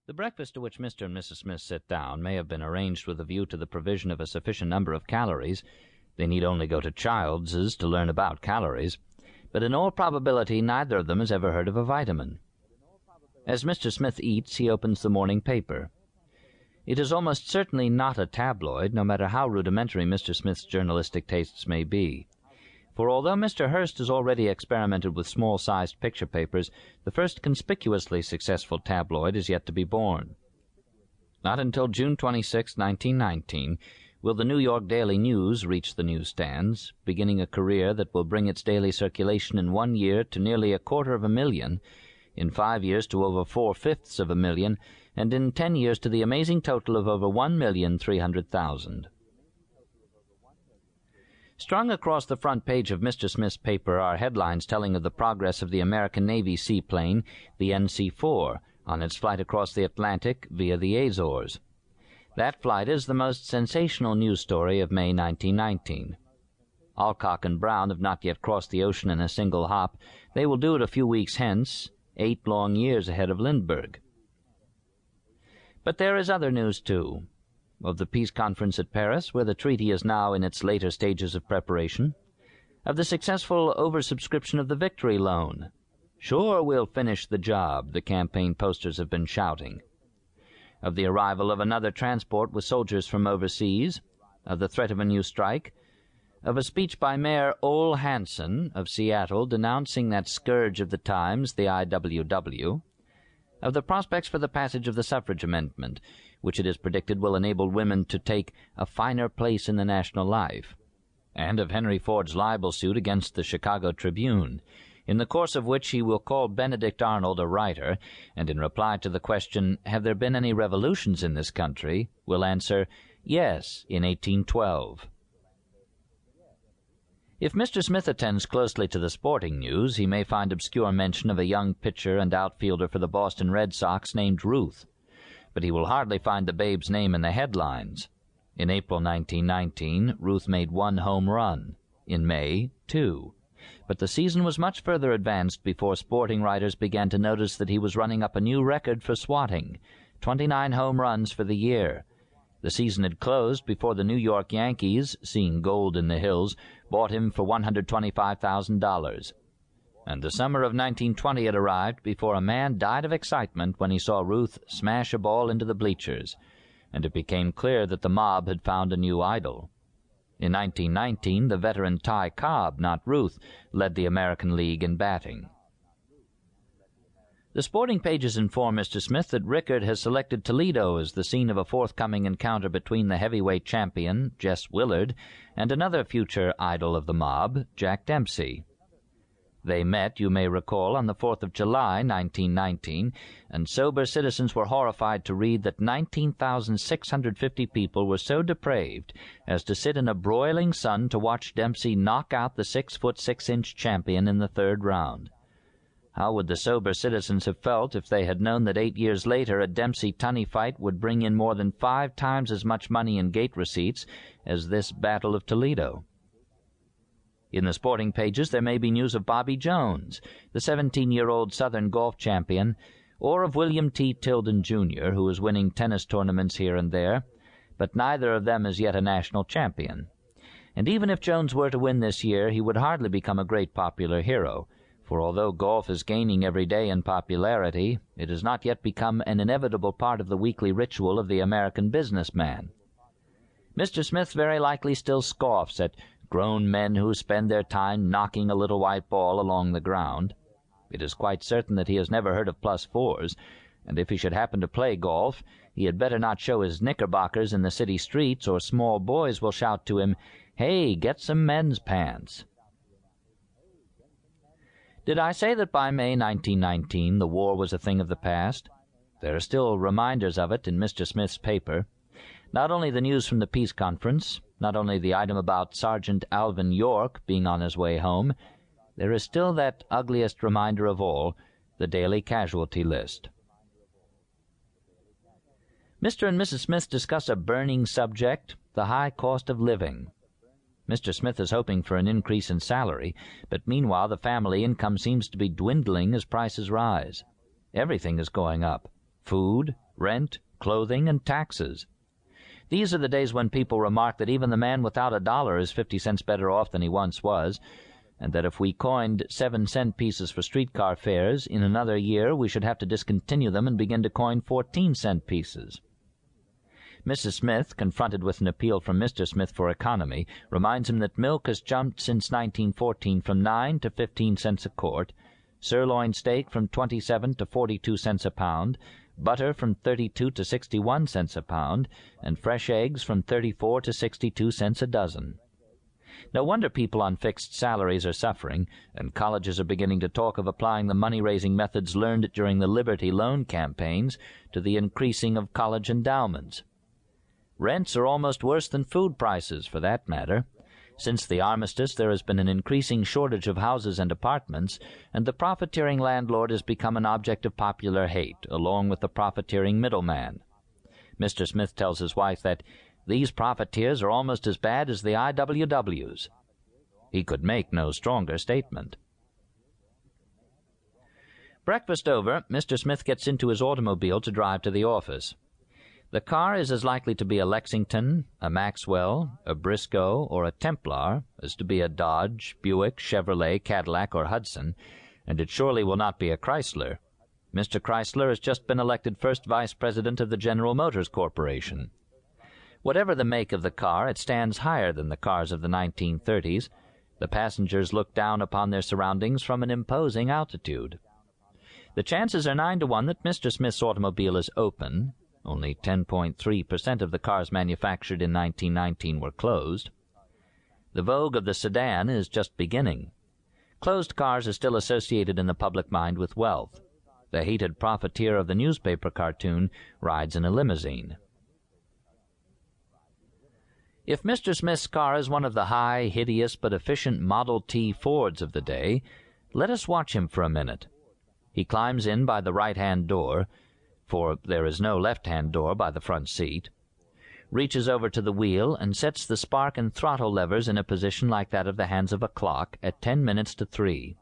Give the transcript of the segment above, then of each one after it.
The breakfast to which Mr. and Mrs. Smith sit down may have been arranged with a view to the provision of a sufficient number of calories. They need only go to Childs's to learn about calories. But in all probability neither of them has ever heard of a vitamin. As Mr. Smith eats, he opens the morning paper. It is almost certainly not a tabloid, no matter how rudimentary Mr. Smith's journalistic tastes may be. For although Mr. Hearst has already experimented with small-sized picture papers, the first conspicuously successful tabloid is yet to be born. Not until June 26, 1919, will the New York Daily News reach the newsstands, beginning a career that will bring its daily circulation in 1 year to nearly 250,000, in 5 years to over 4/5 and in 10 years to the amazing total of over 1,300,000. Strung across the front page of Mr. Smith's paper are headlines telling of the progress of the American Navy seaplane, the NC-4, on its flight across the Atlantic via the Azores. That flight is the most sensational news story of May 1919. Alcock and Brown have not yet crossed the ocean in a single hop. They will do it a few weeks hence, 8 long years ahead of Lindbergh. But there is other news, too. Of the peace conference at Paris, where the treaty is now in its later stages of preparation. Of the successful oversubscription of the Victory Loan. "Sure we'll finish the job," the campaign posters have been shouting. Of the arrival of another transport with soldiers from overseas. Of the threat of a new strike. Of a speech by Mayor Ole Hanson of Seattle denouncing that scourge of the times, the IWW. Of the prospects for the passage of the suffrage amendment, which it is predicted will enable women to take a finer place in the national life, and of Henry Ford's libel suit against the Chicago Tribune, in the course of which he will call Benedict Arnold a writer, and in reply to the question, "Have there been any revolutions in this country?" will answer, "Yes, in 1812. If Mr. Smith attends closely to the sporting news, he may find obscure mention of a young pitcher and outfielder for the Boston Red Sox named Ruth, but he will hardly find the babe's name in the headlines. In April 1919, Ruth made 1 home run. In May, 2. But the season was much further advanced before sporting writers began to notice that he was running up a new record for swatting, 29 home runs for the year. The season had closed before the New York Yankees, seeing gold in the hills, bought him for $125,000. And the summer of 1920 had arrived before a man died of excitement when he saw Ruth smash a ball into the bleachers, and it became clear that the mob had found a new idol. In 1919, the veteran Ty Cobb, not Ruth, led the American League in batting. The sporting pages inform Mr. Smith that Rickard has selected Toledo as the scene of a forthcoming encounter between the heavyweight champion, Jess Willard, and another future idol of the mob, Jack Dempsey. They met, you may recall, on the 4th of July, 1919, and sober citizens were horrified to read that 19,650 people were so depraved as to sit in a broiling sun to watch Dempsey knock out the 6'6" champion in the 3rd round. How would the sober citizens have felt if they had known that 8 years later a Dempsey-Tunney fight would bring in more than 5 times as much money in gate receipts as this Battle of Toledo? In the sporting pages there may be news of Bobby Jones, the 17-year-old Southern golf champion, or of William T. Tilden, Jr., who is winning tennis tournaments here and there, but neither of them is yet a national champion. And even if Jones were to win this year, he would hardly become a great popular hero, for although golf is gaining every day in popularity, it has not yet become an inevitable part of the weekly ritual of the American businessman. Mr. Smith very likely still scoffs at grown men who spend their time knocking a little white ball along the ground. It is quite certain that he has never heard of +4s, and if he should happen to play golf, he had better not show his knickerbockers in the city streets, or small boys will shout to him, "Hey, get some men's pants." Did I say that by May 1919 the war was a thing of the past? There are still reminders of it in Mr. Smith's paper. Not only the news from the peace conference, not only the item about Sergeant Alvin York being on his way home, there is still that ugliest reminder of all, the daily casualty list. Mr. and Mrs. Smith discuss a burning subject, the high cost of living. Mr. Smith is hoping for an increase in salary, but meanwhile the family income seems to be dwindling as prices rise. Everything is going up. food, rent, clothing, and taxes. These are the days when people remark that even the man without a dollar is 50 cents better off than he once was, and that if we coined 7-cent pieces for streetcar fares, in another year we should have to discontinue them and begin to coin 14-cent pieces. Mrs. Smith, confronted with an appeal from Mr. Smith for economy, reminds him that milk has jumped since 1914 from 9 to 15 cents a quart, sirloin steak from 27 to 42 cents a pound, butter from 32 to 61 cents a pound, and fresh eggs from 34 to 62 cents a dozen. No wonder people on fixed salaries are suffering, and colleges are beginning to talk of applying the money-raising methods learned during the Liberty Loan campaigns to the increasing of college endowments. Rents are almost worse than food prices, for that matter. Since the armistice, there has been an increasing shortage of houses and apartments, and the profiteering landlord has become an object of popular hate, along with the profiteering middleman. Mr. Smith tells his wife that these profiteers are almost as bad as the IWWs. He could make no stronger statement. Breakfast over, Mr. Smith gets into his automobile to drive to the office. The car is as likely to be a Lexington, a Maxwell, a Briscoe, or a Templar as to be a Dodge, Buick, Chevrolet, Cadillac, or Hudson, and it surely will not be a Chrysler. Mr. Chrysler has just been elected first vice president of the General Motors Corporation. Whatever the make of the car, it stands higher than the cars of the 1930s. The passengers look down upon their surroundings from an imposing altitude. The chances are 9 to 1 that Mr. Smith's automobile is open. Only 10.3% of the cars manufactured in 1919 were closed. The vogue of the sedan is just beginning. Closed cars are still associated in the public mind with wealth. The hated profiteer of the newspaper cartoon rides in a limousine. If Mr. Smith's car is one of the high, hideous, but efficient Model T Fords of the day, let us watch him for a minute. He climbs in by the right-hand door, for there is no left-hand door by the front seat, reaches over to the wheel and sets the spark and throttle levers in a position like that of the hands of a clock at 10 minutes to 3.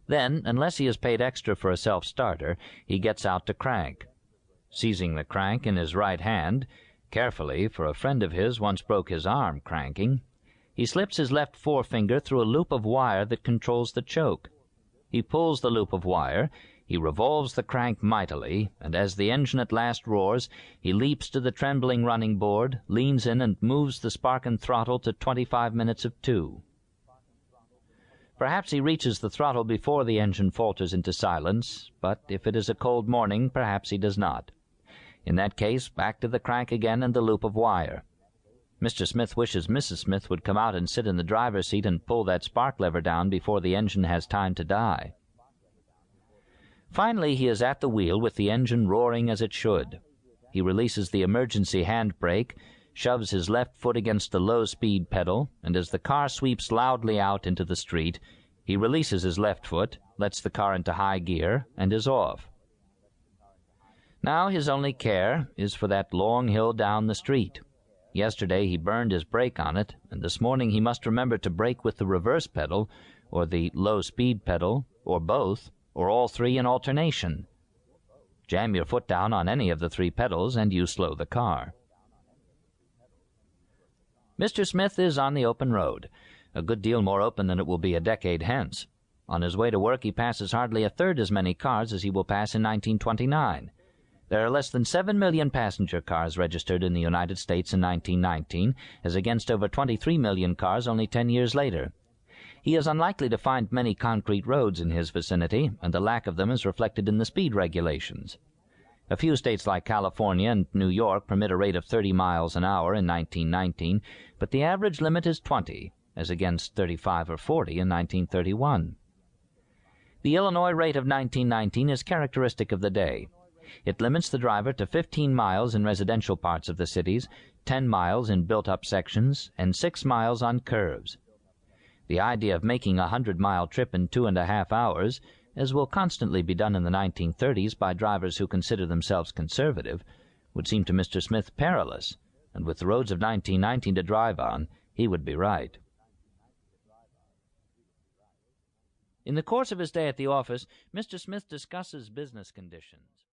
Then, unless he has paid extra for a self-starter, he gets out to crank. Seizing the crank in his right hand, carefully, for a friend of his once broke his arm cranking, he slips his left forefinger through a loop of wire that controls the choke. He pulls the loop of wire, he revolves the crank mightily, and as the engine at last roars, he leaps to the trembling running board, leans in and moves the spark and throttle to 25 minutes of 2. Perhaps he reaches the throttle before the engine falters into silence, but if it is a cold morning, perhaps he does not. In that case, back to the crank again and the loop of wire. Mr. Smith wishes Mrs. Smith would come out and sit in the driver's seat and pull that spark lever down before the engine has time to die. Finally, he is at the wheel with the engine roaring as it should. He releases the emergency handbrake, shoves his left foot against the low-speed pedal, and as the car sweeps loudly out into the street, he releases his left foot, lets the car into high gear, and is off. Now his only care is for that long hill down the street. Yesterday he burned his brake on it, and this morning he must remember to brake with the reverse pedal, or the low-speed pedal, or both, or all three in alternation. Jam your foot down on any of the 3 pedals, and you slow the car. Mr. Smith is on the open road, a good deal more open than it will be a decade hence. On his way to work he passes hardly a third as many cars as he will pass in 1929. There are less than 7 million passenger cars registered in the United States in 1919, as against over 23 million cars only 10 years later. He is unlikely to find many concrete roads in his vicinity, and the lack of them is reflected in the speed regulations. A few states like California and New York permit a rate of 30 miles an hour in 1919, but the average limit is 20, as against 35 or 40 in 1931. The Illinois rate of 1919 is characteristic of the day. It limits the driver to 15 miles in residential parts of the cities, 10 miles in built-up sections, and 6 miles on curves. The idea of making a 100-mile trip in 2.5 hours, as will constantly be done in the 1930s by drivers who consider themselves conservative, would seem to Mr. Smith perilous, and with the roads of 1919 to drive on, he would be right. In the course of his day at the office, Mr. Smith discusses business conditions.